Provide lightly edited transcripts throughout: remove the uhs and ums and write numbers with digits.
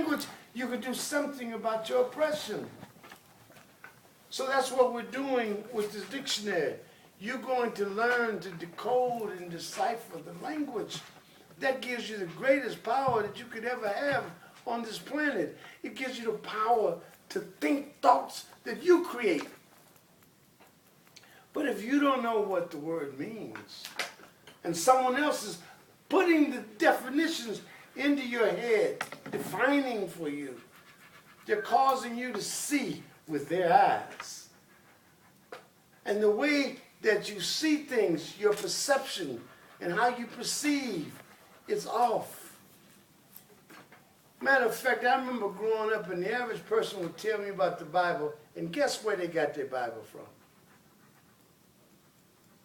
language, you could do something about your oppression. So that's what we're doing with this dictionary. You're going to learn to decode and decipher the language. That gives you the greatest power that you could ever have on this planet. It gives you the power to think thoughts that you create. But if you don't know what the word means, and someone else is putting the definitions into your head, defining for you, they're causing you to see with their eyes. And the way that you see things, your perception and how you perceive, is off. Matter of fact, I remember growing up and the average person would tell me about the Bible, and guess where they got their Bible from?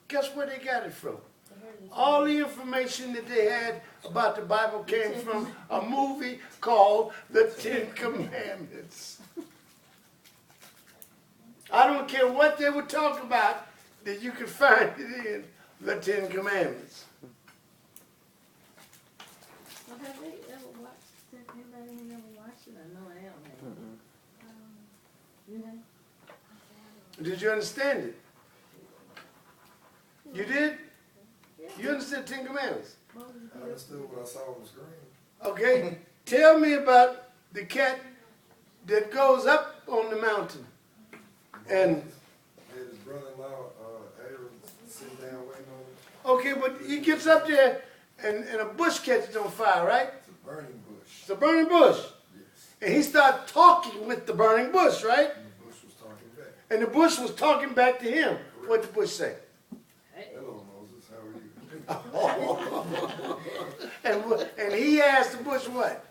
Guess where they got it from? All the information that they had about the Bible came from a movie called The Ten Commandments. I don't care what they were talking about, that you can find it in The Ten Commandments. Well, have they ever watched it? Anybody ever watched it? I know I haven't. You know? Did you understand it? You did? Yeah. You understood Ten Commandments? I understood what I saw on the screen. Okay, tell me about the cat that goes up on the mountain. And Had his brother-in-law, Aaron, sitting down waiting on him. okay, but he gets up there and a bush catches on fire, right? It's a burning bush. It's a burning bush. Yes. And he starts talking with the burning bush, right? And the bush was talking back. And the bush was talking back to him. What'd the bush say? Hello, Moses. How are you? And he asked the bush what?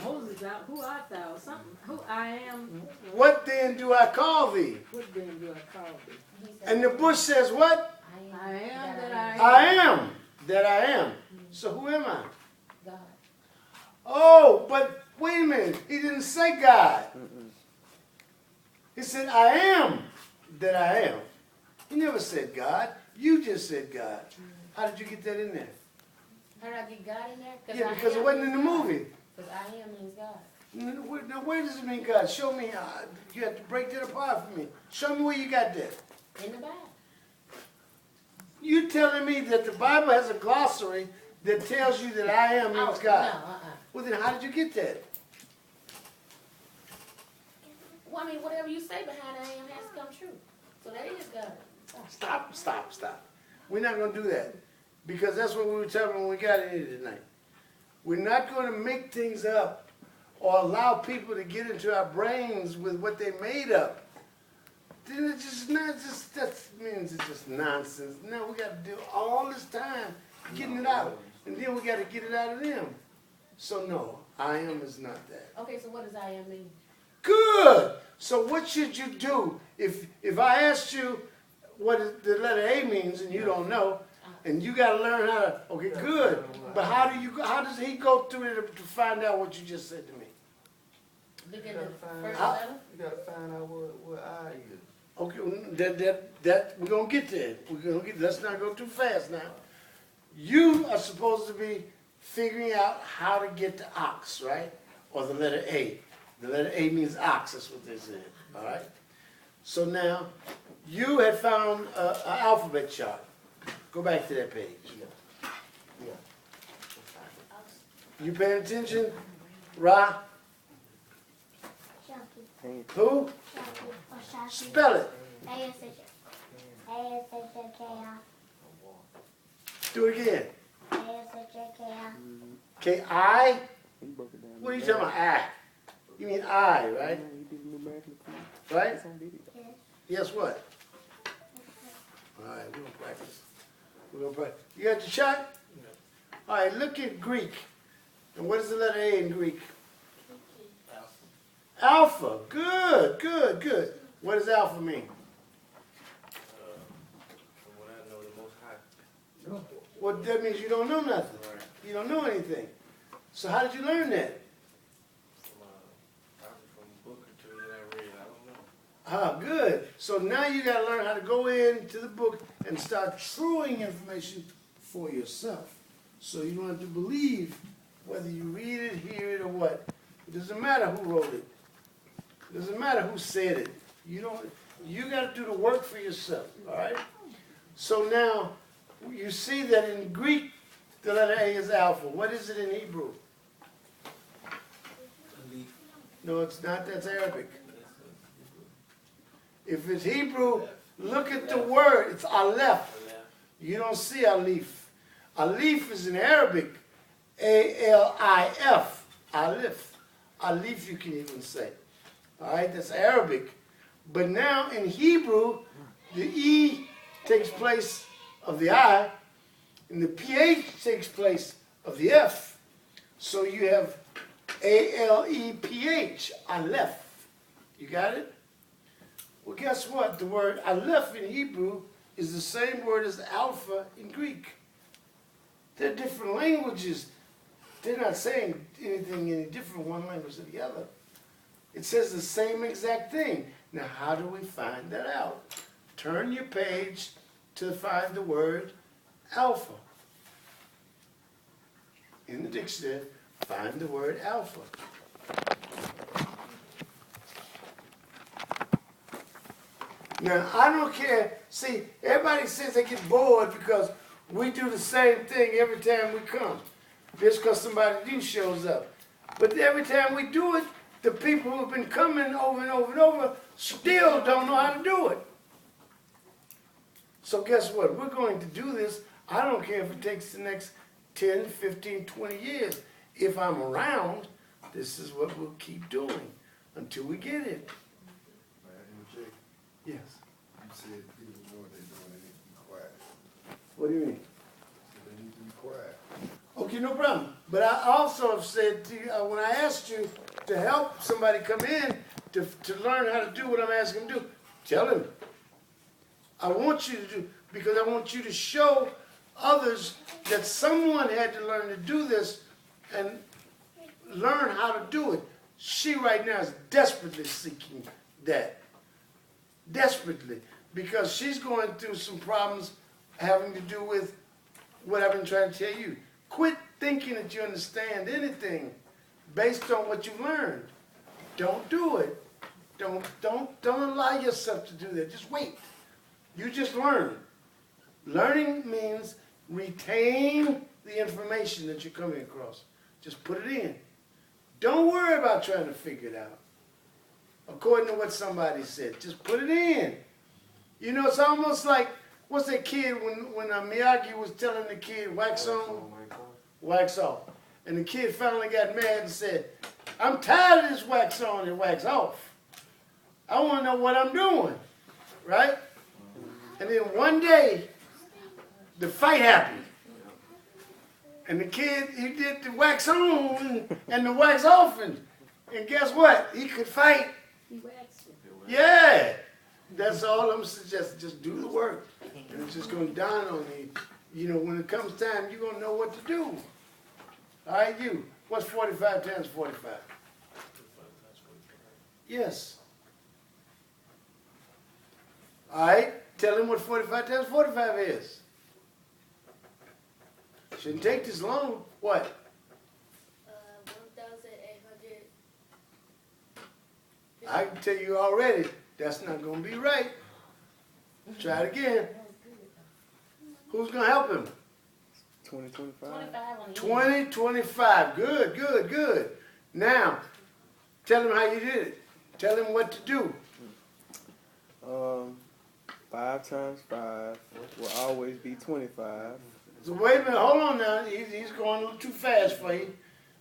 Moses out. Who art thou? Something. Who I am. What then do I call thee? What then do I call thee? And the bush says what? I am that I am. I am that I am. So who am I? God. Oh, but wait a minute. He didn't say God. He said, I am that I am. He never said God. You just said God. How did you get that in there? How did I get God in there? Yeah, because it wasn't in the movie. Because I am means God. Now, where does it mean God? Show me. You have to break that apart for me. Show me where you got that. In the Bible. You telling me that the Bible has a glossary that tells you that I am means God. No, Well, then how did you get that? Well, I mean, whatever you say behind I am has to come true. So that is God. Stop. We're not going to do that. Because that's what we were talking when we got in here tonight. We're not going to make things up or allow people to get into our brains with what they made up. Then it's just not just, that means it's just nonsense. Now we got to do all this time getting it out. And then we got to get it out of them. So no, I am is not that. Okay, so what does I am mean? Good. So what should you do if I asked you what the letter A means and you don't know, and you got to learn how to? Okay, good. But how does he go through it to find out what you just said to me? Look at the first How- letter. You gotta find out what I is. Okay, that we're gonna get there. Let's not go too fast now. You are supposed to be figuring out how to get to ox, right? Or the letter A. The letter A means ox. That's what they said. All right. So now, you had found an alphabet chart. Go back to that page. You paying attention? Ra? Who? Spell it. Do it again. K-I? He broke it down. What are you talking about? I. You mean I, right? He did numerically. Right? It's on video. Yes, what? All right, we're gonna practice. You got your shot? All right, look at Greek. And what is the letter A in Greek? Alpha. Good. What does alpha mean? From what I know, the Most High. Well, that means you don't know nothing. You don't know anything. So how did you learn that? Probably from a book or two that I read. I don't know. Good. So now you got to learn how to go into the book and start truing information for yourself. So you don't have to believe whether you read it, hear it, or what. Doesn't matter who wrote it. Doesn't matter who said it. You gotta do the work for yourself, all right? So now, you see that in Greek, the letter A is alpha. What is it in Hebrew? No, it's not. That's Arabic. If it's Hebrew, look at the word. It's aleph. You don't see alif. Alif is in Arabic. A-L-I-F. Alif. Alif you can even say. All right, that's Arabic. But now in Hebrew, the E takes place of the I, and the PH takes place of the F. So you have A-L-E-P-H, Aleph. You got it? Well, guess what? The word Aleph in Hebrew is the same word as Alpha in Greek. They're different languages. They're not saying anything any different one language than the other. It says the same exact thing. Now, how do we find that out? Turn your page to find the word alpha. In the dictionary, find the word alpha. Now, I don't care. See, everybody says they get bored because we do the same thing every time we come. Just because somebody new shows up. But every time we do it, the people who have been coming over and over and over still don't know how to do it. So guess what? We're going to do this. I don't care if it takes the next 10, 15, 20 years. If I'm around, this is what we'll keep doing until we get it. Yes. You said people know what they're doing, they need to be quiet. What do you mean? So they need to be quiet. Okay, no problem. But I also have said to you, when I asked you to help somebody come in to learn how to do what I'm asking them to do, tell them. I want you to do, because I want you to show others that someone had to learn to do this and learn how to do it. She right now is desperately seeking that. Desperately. Because she's going through some problems having to do with what I've been trying to tell you. Quit thinking that you understand anything based on what you learned. Don't do it. Don't allow yourself to do that. Just wait. You just learn. Learning means retain the information that you're coming across. Just put it in. Don't worry about trying to figure it out. According to what somebody said, just put it in. You know, it's almost like, what's that kid when Miyagi was telling the kid, wax on, wax off. And the kid finally got mad and said, I'm tired of this wax on and wax off. I want to know what I'm doing, right? And then one day, the fight happened. And the kid, he did the wax on and the wax off. And guess what? He could fight. He waxed it. Yeah. That's all I'm suggesting. Just do the work. And it's just going to dawn on you. You know, when it comes time, you're going to know what to do. All right, you. What's 45 times 45? Yes. All right. Tell him what 45 times 45 is. Shouldn't take this long. What? 1,800. I can tell you already, that's not going to be right. Try it again. Who's going to help him? 2025. 25 on the 20, 25. Good, good, good. Now, tell him how you did it. Tell him what to do. 5 times 5 will always be 25. So wait a minute, hold on now. He's going a little too fast for you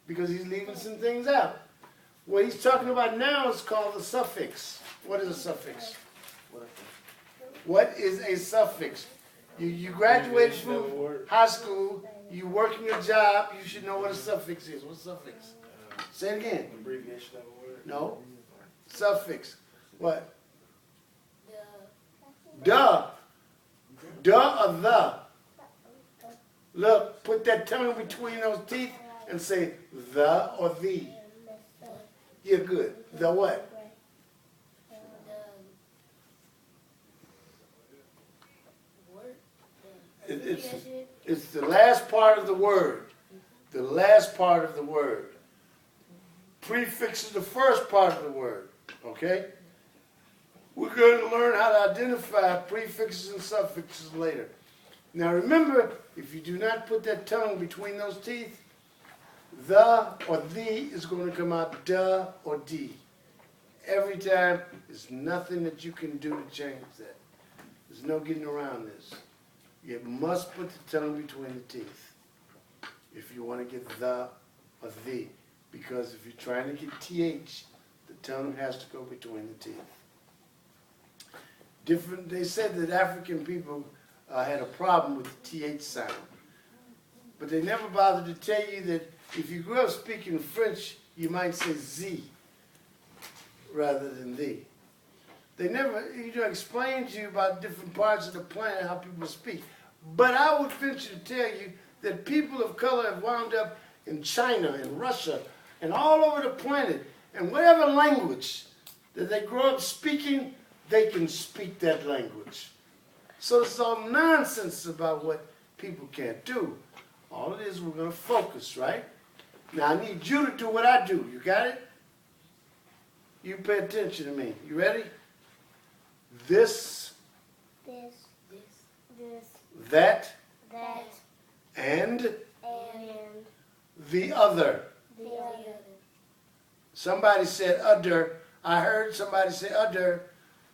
because he's leaving some things out. What he's talking about now is called a suffix. What is a suffix? What is a suffix? You graduated from high school, you working a job, you should know what a suffix is. What's a suffix? Say it again. Abbreviation of a word. No. Suffix. What? The Duh. Duh or the. Look, put that tongue between those teeth and say the or the. You're good. The what? word. It's the last part of the word. The last part of the word. prefix is the first part of the word, okay? We're going to learn how to identify prefixes and suffixes later. Now remember, if you do not put that tongue between those teeth, the or the is going to come out duh or d. Every time, there's nothing that you can do to change that. There's no getting around this. You must put the tongue between the teeth if you want to get the or the. Because if you're trying to get th, the tongue has to go between the teeth. They said that African people had a problem with the th sound. But they never bothered to tell you that if you grew up speaking French, you might say z rather than the. They never, explain to you about different parts of the planet, how people speak. But I would venture to tell you that people of color have wound up in China and Russia and all over the planet, and whatever language that they grow up speaking, they can speak that language. So it's all nonsense about what people can't do. All it is, we're going to focus, right? Now I need you to do what I do. You got it? You pay attention to me. You ready? This, that, and the other. Somebody said udder. I heard somebody say udder.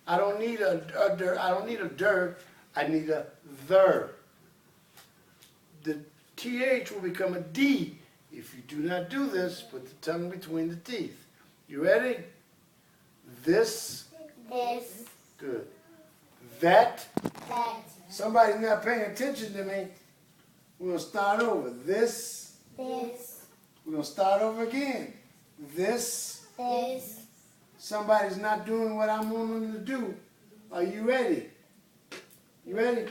I don't need a udder. I don't need a der. I need a ther. The th will become a d if you do not do this. Put the tongue between the teeth. You ready? This. Good. That. Somebody's not paying attention to me. We're going to start over. This. We're going to start over again. This. Somebody's not doing what I'm wanting them to do. Are you ready? You ready?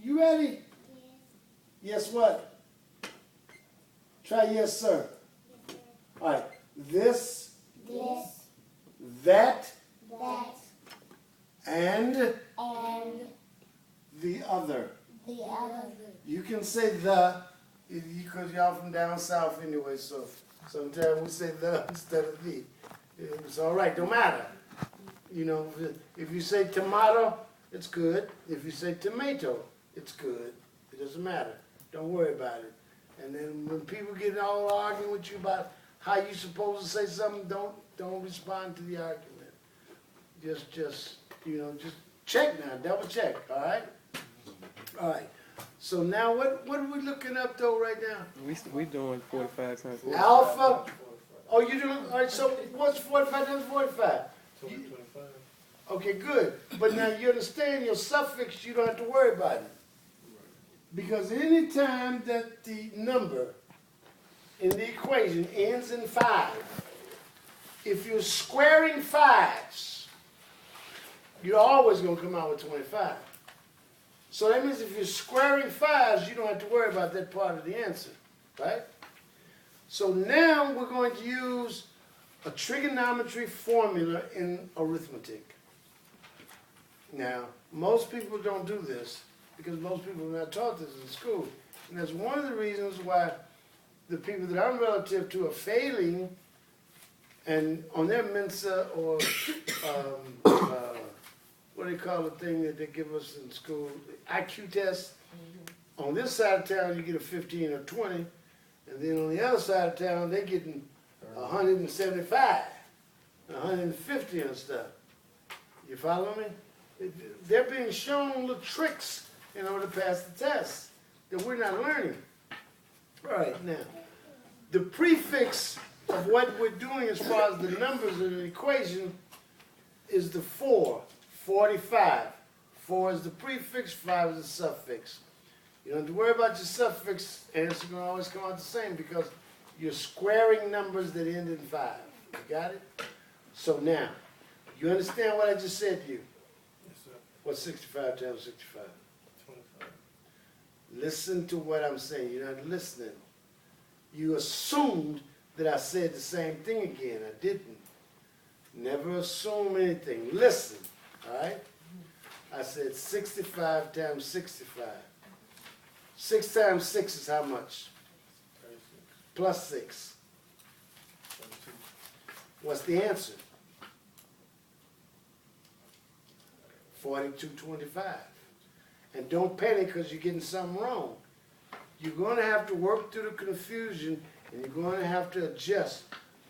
You ready? Yes, what? Try yes, sir. All right. This. That. And the other. You can say the, because y'all from down south anyway, so sometimes we say the instead of the. It's all right, don't matter. If you say tomato, it's good. If you say tomato, it's good. It doesn't matter. Don't worry about it. And then when people get all arguing with you about how you're supposed to say something, don't respond to the argument. Just check now, double check, all right? All right. So now what are we looking up though right now? We doing 45 times. Alpha. Oh, you doing? All right. So what's 45 times 45? 25. Okay, good. But now you understand your suffix. You don't have to worry about it, because any time that the number in the equation ends in 5, if you're squaring 5s, you're always going to come out with 25. So that means if you're squaring 5s, you don't have to worry about that part of the answer, right? So now we're going to use a trigonometry formula in arithmetic. Now, most people don't do this because most people are not taught this in school. And that's one of the reasons why the people that I'm relative to are failing and on their Mensa or what do they call the thing that they give us in school, IQ test. On this side of town, you get a 15 or 20, and then on the other side of town, they're getting 175, 150 and stuff. You follow me? They're being shown little tricks in order to pass the test that we're not learning. All right, now, the prefix of what we're doing as far as the numbers in the equation is the 4. 45. 4 is the prefix, 5 is the suffix. You don't have to worry about your suffix, and it's going to always come out the same because you're squaring numbers that end in 5. You got it? So now, you understand what I just said to you? Yes, sir. What's 65 times 65? 25. Listen to what I'm saying. You're not listening. You assumed that I said the same thing again. I didn't. Never assume anything. Listen. All right? I said 65 times 65. 6 times 6 is how much? 36. Plus 6. 36. What's the answer? 42.25. And don't panic because you're getting something wrong. You're going to have to work through the confusion, and you're going to have to adjust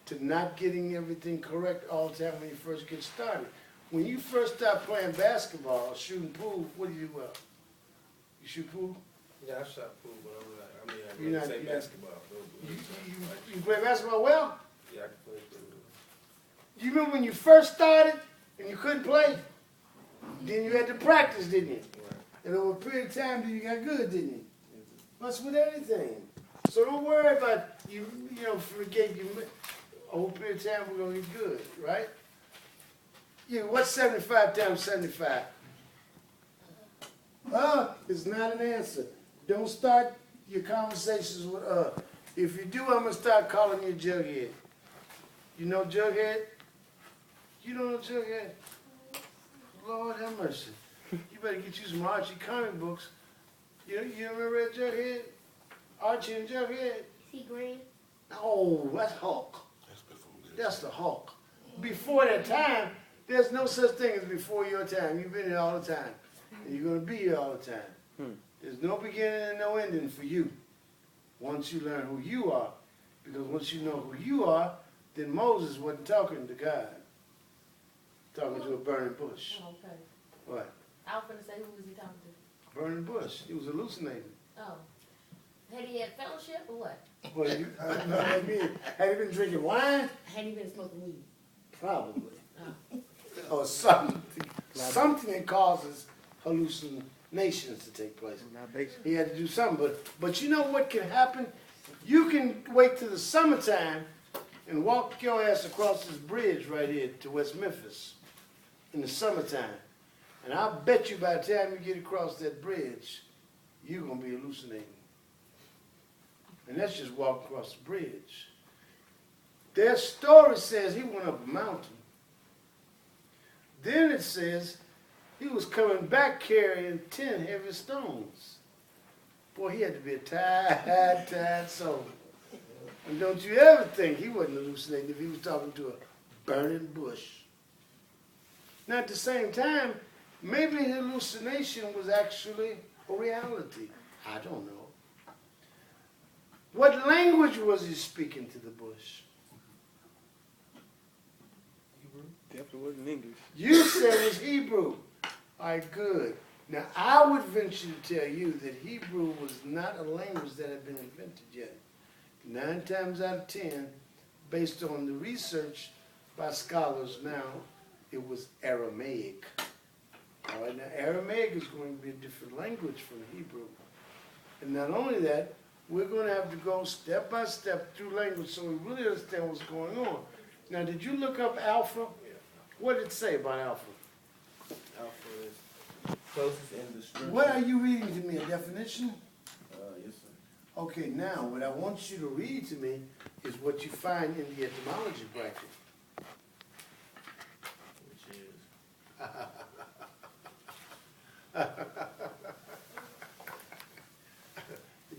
to not getting everything correct all the time when you first get started. When you first start playing basketball or shooting pool, what do you do? You shoot pool? Yeah, I shot pool, but I'm not, I mean, I You're really not- say you're not- basketball. You play basketball well? Yeah, I can play pool. Do you remember when you first started and you couldn't play? Then you had to practice, didn't you? Right. And over a period of time, then you got good, didn't you? That's with anything. So don't worry about you know, forget you. Over a period of time, we're gonna get good, right? Yeah, what's 75 times 75? It's not an answer. Don't start your conversations with If you do, I'm gonna start calling you Jughead. You know Jughead? You don't know Jughead? Lord have mercy. You better get you some Archie comic books. You ever read Jughead? Archie and Jughead? Is he green? No, that's Hulk. That's the Hulk. Before that time, there's no such thing as before your time. You've been here all the time. And you're going to be here all the time. There's no beginning and no ending for you once you learn who you are. Because once you know who you are, then Moses wasn't talking to God. Talking to a burning bush. Oh, okay. What? I was gonna say, who was he talking to? Burning bush. He was hallucinating. Oh. Had he had fellowship or what? Well, had he been drinking wine? Had he been smoking weed? Probably. Oh. Or something that causes hallucinations to take place. Not basically. He had to do something, but you know what can happen? You can wait till the summertime and walk your ass across this bridge right here to West Memphis in the summertime. And I'll bet you by the time you get across that bridge, you're gonna be hallucinating. And that's just walking across the bridge. Their story says he went up a mountain. Then it says he was coming back carrying 10 heavy stones. Boy, he had to be a tired soul. And don't you ever think he wasn't hallucinating if he was talking to a burning bush. Now at the same time, maybe hallucination was actually a reality. I don't know. What language was he speaking to the bush? Definitely wasn't English. You said it was Hebrew. All right, good. Now, I would venture to tell you that Hebrew was not a language that had been invented yet. 9 times out of 10, based on the research by scholars now, it was Aramaic. All right, now Aramaic is going to be a different language from Hebrew. And not only that, we're going to have to go step by step through language so we really understand what's going on. Now, did you look up Alpha? What did it say about Alpha? Alpha is closest in description. What are you reading to me, a definition? Yes, sir. Okay, now, what I want you to read to me is what you find in the etymology bracket. Which is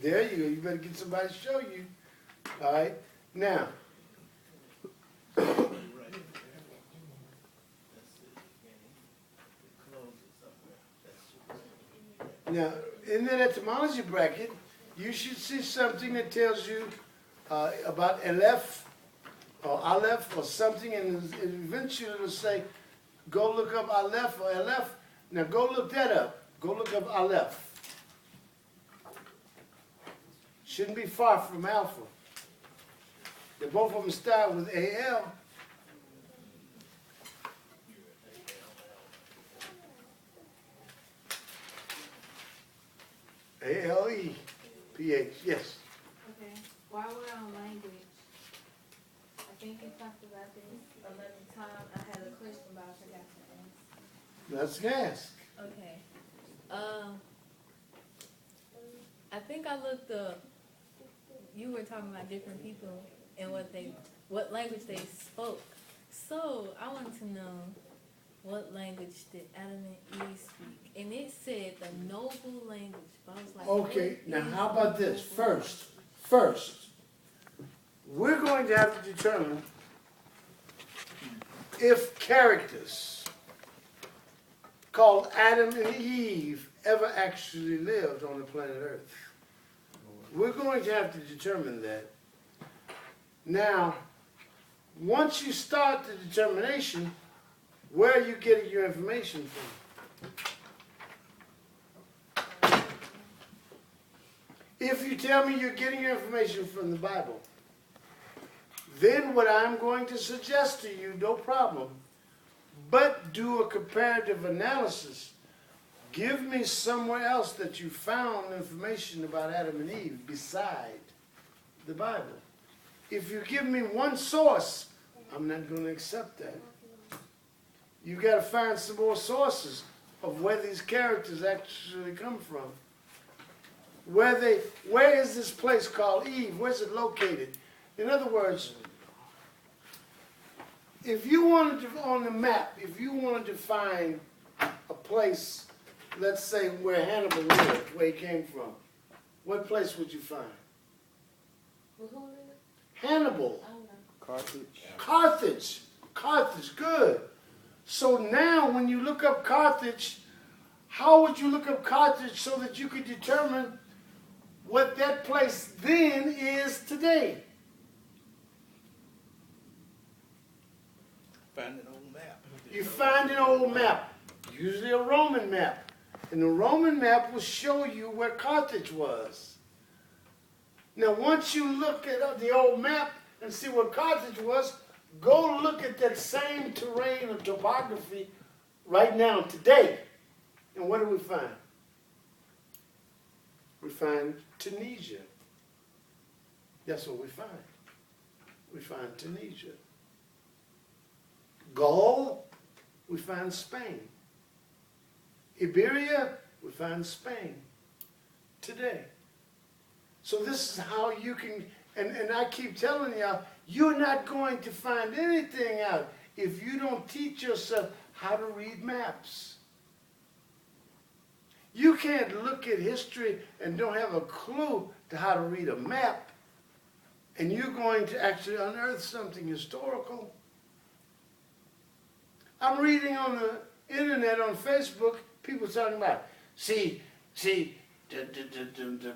There you go. You better get somebody to show you. All right. Now, now in that etymology bracket, you should see something that tells you about Aleph or Aleph or something, and eventually it'll say, go look up Aleph or Aleph. Now go look that up. Go look up Aleph. Shouldn't be far from Alpha. They both of them start with A-L. A-L-E-P-H, yes. Okay, while we're on language, I think we talked about this another time. I had a question, but I forgot to ask. Let's ask. Okay. I think I looked up, you were talking about different people and what language they spoke. So I wanted to know what language did Adam and Eve speak? And it said the noble language. But I was like, Okay, what now is how about the this? noble First, we're going to have to determine if characters called Adam and Eve ever actually lived on the planet Earth. We're going to have to determine that. Now, once you start the determination, where are you getting your information from? If you tell me you're getting your information from the Bible, then what I'm going to suggest to you, no problem, but do a comparative analysis. Give me somewhere else that you found information about Adam and Eve beside the Bible. If you give me one source, I'm not going to accept that. You got to find some more sources of where these characters actually come from. Where is this place called Eve? Where's it located? In other words, if you wanted to, on the map, if you wanted to find a place, let's say where Hannibal lived, where he came from, what place would you find? Well, who is it? Hannibal. I don't know. Carthage. Carthage, good. So now when you look up Carthage, how would you look up Carthage so that you could determine what that place then is today? Find an old map. You find an old map, usually a Roman map. And the Roman map will show you where Carthage was. Now once you look at the old map and see where Carthage was, go look at that same terrain or topography right now, today. And what do we find? We find Tunisia. That's what we find. We find Tunisia. Gaul, we find Spain. Iberia, we find Spain today. So this is how you can, and I keep telling y'all, you're not going to find anything out if you don't teach yourself how to read maps. You can't look at history and don't have a clue to how to read a map, and you're going to actually unearth something historical. I'm reading on the internet, on Facebook, people talking about, see, the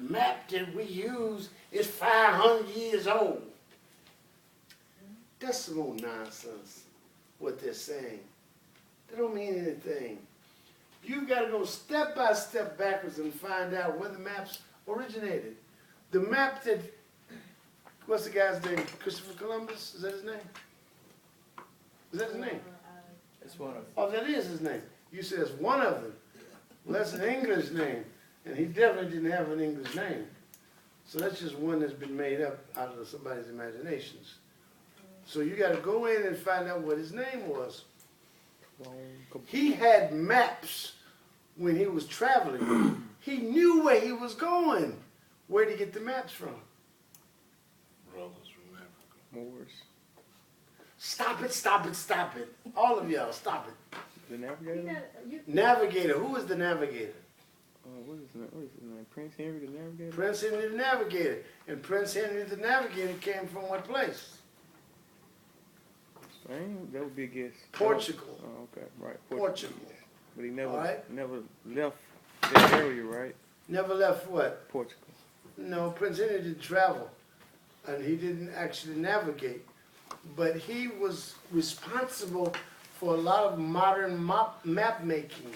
map that we use is 500 years old. That's some old nonsense, what they're saying. They don't mean anything. You've got to go step by step backwards and find out where the maps originated. The map that, what's the guy's name? Christopher Columbus? Is that his name? Is that his name? It's one of Oh, that is his name. You said it's one of them. Well, that's an English name. And he definitely didn't have an English name. So that's just one that's been made up out of somebody's imaginations. So you got to go in and find out what his name was. He had maps when he was traveling. He knew where he was going. Where did he get the maps from? brothers from Africa. Moors. Stop it, stop it, stop it. All of y'all, stop it. The Navigator? Navigator. Who is the Navigator? What is his name? Prince Henry the Navigator? Prince Henry the Navigator. And Prince Henry the Navigator came from what place? Spain? That would be a guess. Portugal. Oh, okay. Right. Portugal. But he never, All right. never left that area, right? Never left what? Portugal. No, Prince Henry didn't travel. And he didn't actually navigate. But he was responsible for a lot of modern map making,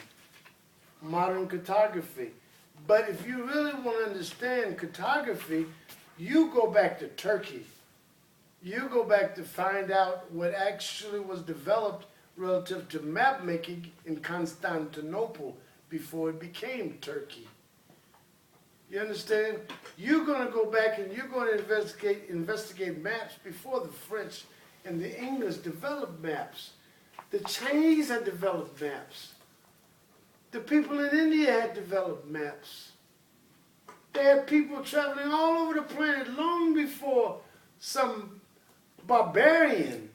modern cartography. But if you really want to understand cartography, you go back to Turkey. You go back to find out what actually was developed relative to map making in Constantinople before it became Turkey. You understand? You're going to go back and you're going to investigate maps before the French and the English developed maps. The Chinese had developed maps. The people in India had developed maps. They had people traveling all over the planet long before some barbarian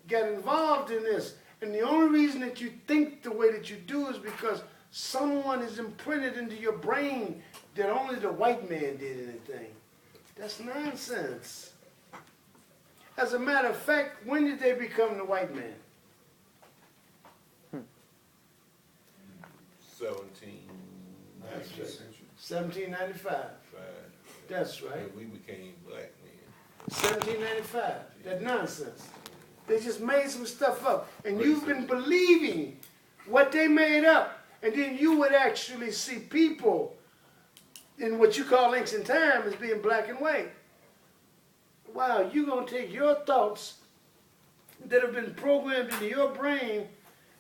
got involved in this. And the only reason that you think the way that you do is because someone is imprinted into your brain that only the white man did anything. That's nonsense. As a matter of fact, when did they become the white man? That's right. 19th century. 1795. That's right. And we became black men. 1795. That nonsense. They just made some stuff up. And you've been believing what they made up. And then you would actually see people in what you call links in time as being black and white. Wow, you're going to take your thoughts that have been programmed into your brain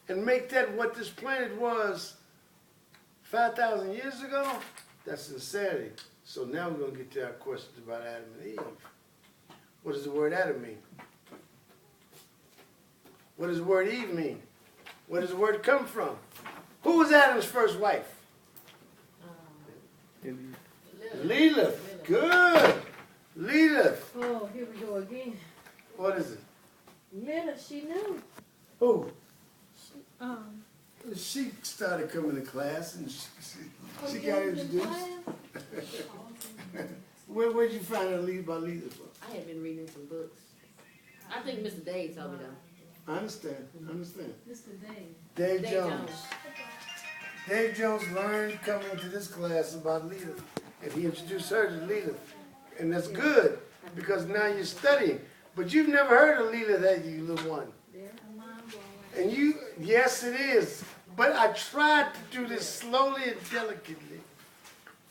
and make that what this planet was 5,000 years ago? That's insanity. So now we're going to get to our questions about Adam and Eve. What does the word Adam mean? What does the word Eve mean? Where does the word come from? Who was Adam's first wife? Lilith. Good. Lilith. Oh, here we go again. What is it? Lilith, she knew. Who? Um, She started coming to class and she got introduced. Where'd you find out about Lilith from? I had been reading some books. I think Mr. Dave told me though. I understand. Mr. Dave. Dave Dave Jones. Jones. Dave Jones learned coming to this class about Lilith, and he introduced her to Lilith. And that's good, because now you're studying. But you've never heard of Lilith, have you, little one? And you, yes it is. But I tried to do this slowly and delicately,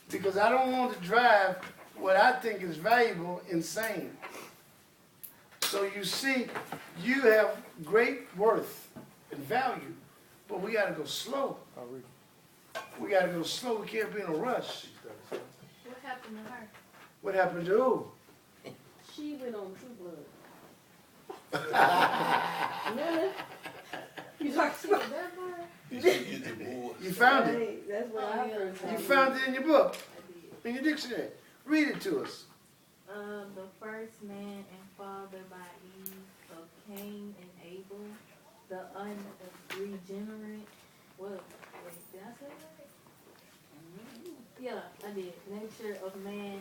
because I don't want to drive what I think is valuable insane. So you see, you have great worth and value, but we gotta go slow. I'll read. We gotta go slow, we can't be in a rush. what happened to her? What happened to who? She went on True Blood. Lilith. You talking about that part? Did she get divorced? You found it. Hey, that's what I heard. You found it in your book, in your dictionary. Read it to us. The first man and father by Eve of Cain and Abel, the unregenerate. What? Wait, did I say that? Yeah, I did. Nature of man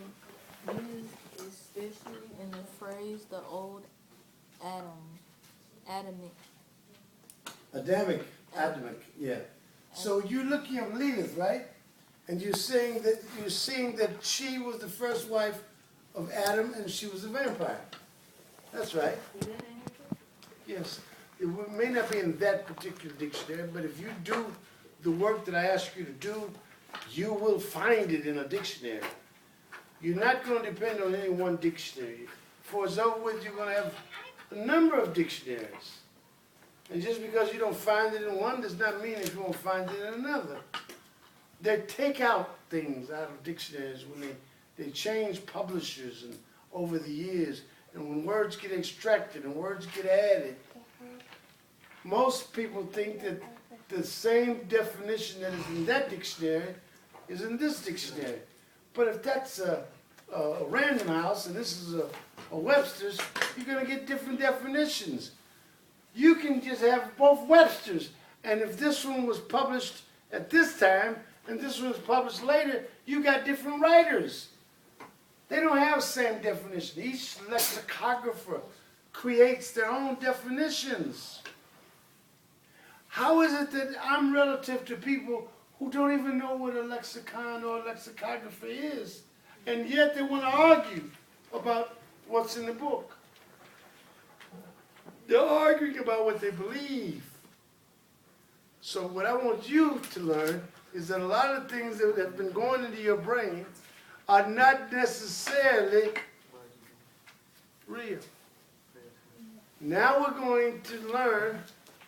used especially in the phrase the old Adamic. Adamic, yeah. So you're looking at Lilith, right? And you're seeing that she was the first wife of Adam and she was a vampire. That's right. Is that in here? Yes. It may not be in that particular dictionary, but if you do the work that I ask you to do, you will find it in a dictionary. You're not going to depend on any one dictionary. For it's over with, you're going to have a number of dictionaries. And just because you don't find it in one does not mean that you won't find it in another. They take out things out of dictionaries when they change publishers and over the years. And when words get extracted and words get added, most people think that the same definition that is in that dictionary is in this dictionary. But if that's a Random House and this is a Webster's, you're going to get different definitions. You can just have both Webster's. And if this one was published at this time and this one was published later, you got different writers. They don't have the same definition. Each lexicographer creates their own definitions. How is it that I'm relative to people who don't even know what a lexicon or a lexicographer is, and yet they want to argue about what's in the book? They're arguing about what they believe. So what I want you to learn is that a lot of things that have been going into your brain are not necessarily real. Now we're going to learn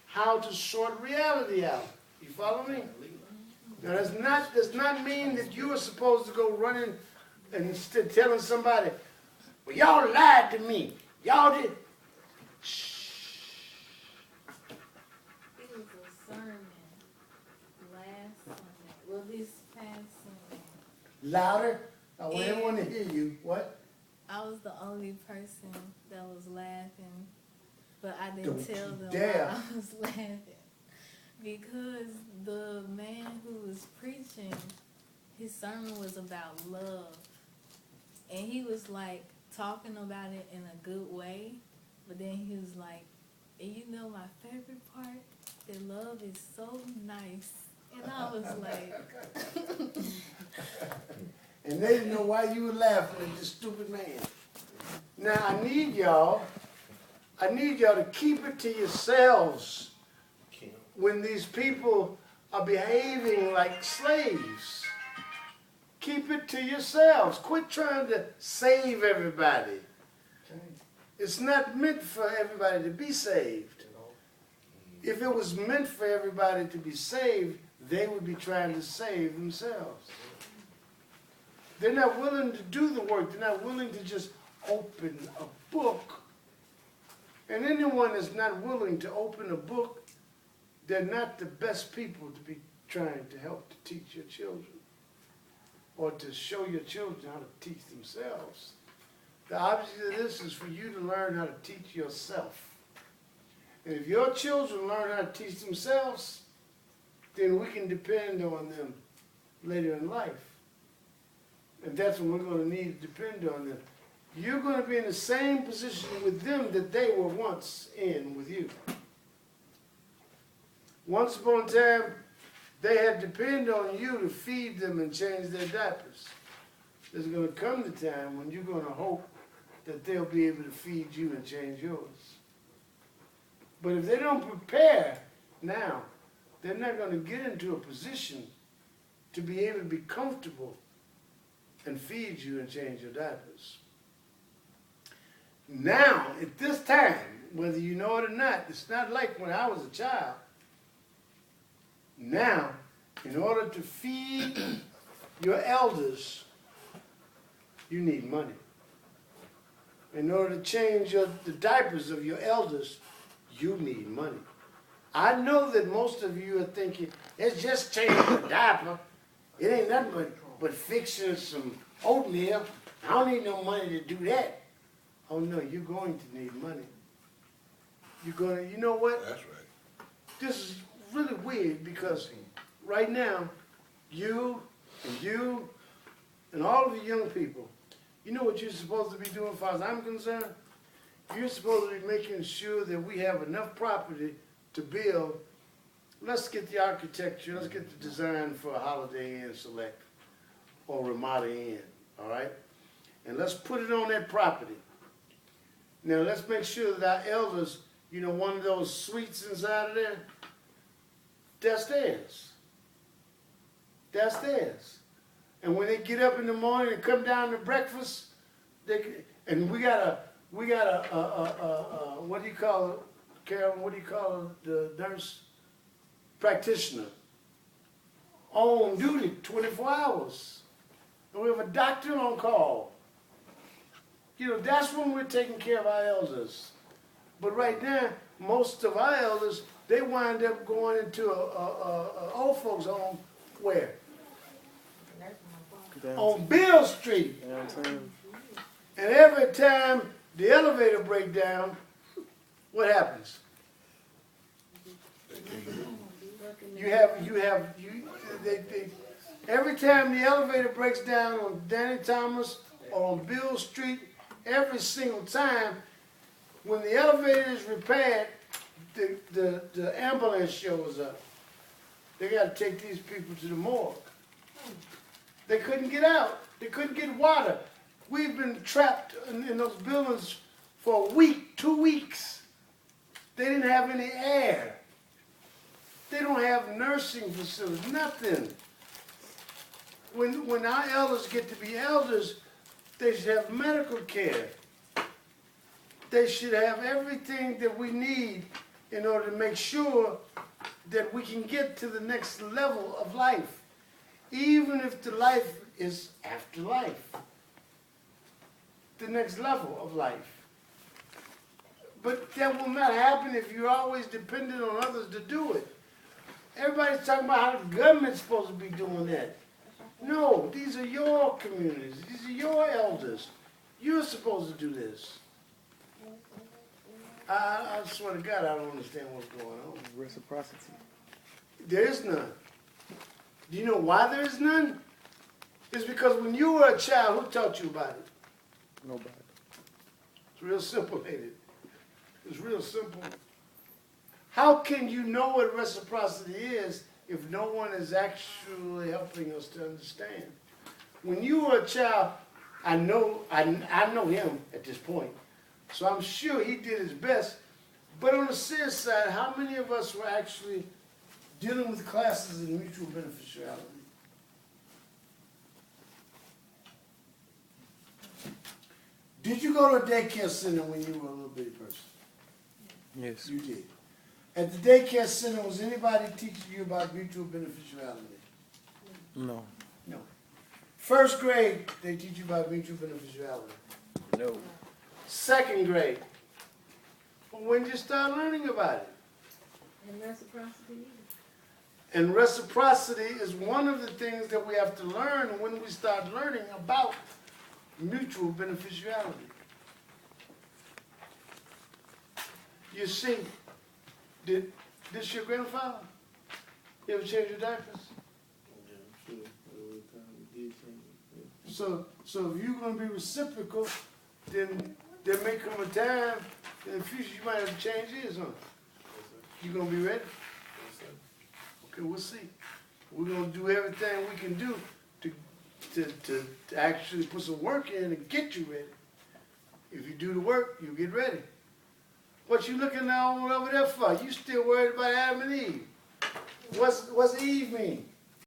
how to sort reality out. You follow me? Now does not mean that you are supposed to go running and telling somebody, well, y'all lied to me. Y'all did. Shh. It was a sermon last Sunday. Well, this past Sunday. Louder. I want everyone to hear you. What? I was the only person that was laughing, but I didn't Don't tell you them dare. why I was laughing. Because the man who was preaching, his sermon was about love. And he was like talking about it in a good way, but then he was like, and you know my favorite part? That love is so nice And I was like, And they didn't know why you were laughing at this stupid man. Now, I need y'all to keep it to yourselves when these people are behaving like slaves. Keep it to yourselves. Quit trying to save everybody. It's not meant for everybody to be saved. If it was meant for everybody to be saved, they would be trying to save themselves. They're not willing to do the work. They're not willing to just open a book. And anyone that's not willing to open a book, they're not the best people to be trying to help to teach your children or to show your children how to teach themselves. The object of this is for you to learn how to teach yourself. And if your children learn how to teach themselves, then we can depend on them later in life. And that's when we're going to need to depend on them. You're going to be in the same position with them that they were once in with you. Once upon a time, they had to depend on you to feed them and change their diapers. There's going to come the time when you're going to hope that they'll be able to feed you and change yours. But if they don't prepare now, they're not going to get into a position to be able to be comfortable and feed you and change your diapers. Now, at this time, whether you know it or not, it's not like when I was a child. Now, in order to feed your elders, you need money. In order to change the diapers of your elders, you need money. I know that most of you are thinking, it's just changing a diaper. It ain't nothing but fixing some oatmeal. I don't need no money to do that. Oh no, you're going to need money. You know what? That's right. This is really weird because right now, you and all of the young people, you know what you're supposed to be doing as far as I'm concerned? You're supposed to be making sure that we have enough property to build. Let's get the architecture, let's get the design for a Holiday Inn Select or Ramada Inn, all right? And let's put it on that property. Now let's make sure that our elders, you know, one of those suites inside of there, that's theirs. That's theirs. And when they get up in the morning and come down to breakfast, and we got a what do you call it, Carolyn? What do you call it, the nurse practitioner on duty 24 hours. And we have a doctor on call. You know, that's when we're taking care of our elders. But right now, most of our elders, they wind up going into a old folks home where? On Bill Street. Downtown. And every time the elevator breaks down, what happens? Every time the elevator breaks down on Danny Thomas or on Bill Street, every single time, when the elevator is repaired, the ambulance shows up. They got to take these people to the morgue. They couldn't get out. They couldn't get water. We've been trapped in those buildings for a week, 2 weeks. They didn't have any air. They don't have nursing facilities, nothing. When our elders get to be elders, they should have medical care. They should have everything that we need in order to make sure that we can get to the next level of life, even if the life is after life, the next level of life. But that will not happen if you're always dependent on others to do it. Everybody's talking about how the government's supposed to be doing that. No, these are your communities. These are your elders. You're supposed to do this. I swear to God, I don't understand what's going on. Reciprocity. There is none. Do you know why there is none? It's because when you were a child, who taught you about it? Nobody. It's real simple, ain't it? It's real simple. How can you know what reciprocity is if no one is actually helping us to understand. When you were a child, I know him at this point, so I'm sure he did his best. But on the serious side, how many of us were actually dealing with classes in mutual beneficiality? Did you go to a daycare center when you were a little bitty person? Yes. You did. At the daycare center, was anybody teaching you about mutual beneficiality? No. No. First grade, they teach you about mutual beneficiality. No. Second grade, when did you start learning about it? And reciprocity. And reciprocity is one of the things that we have to learn when we start learning about mutual beneficiality. You see, did this your grandfather? You ever change your diapers? So if you're gonna be reciprocal, then there may come a time in the future you might have to change his, huh? You gonna be ready? Okay, we'll see. We're gonna do everything we can do to actually put some work in and get you ready. If you do the work, you get ready. What you looking now over there for? You still worried about Adam and Eve? What's Eve mean?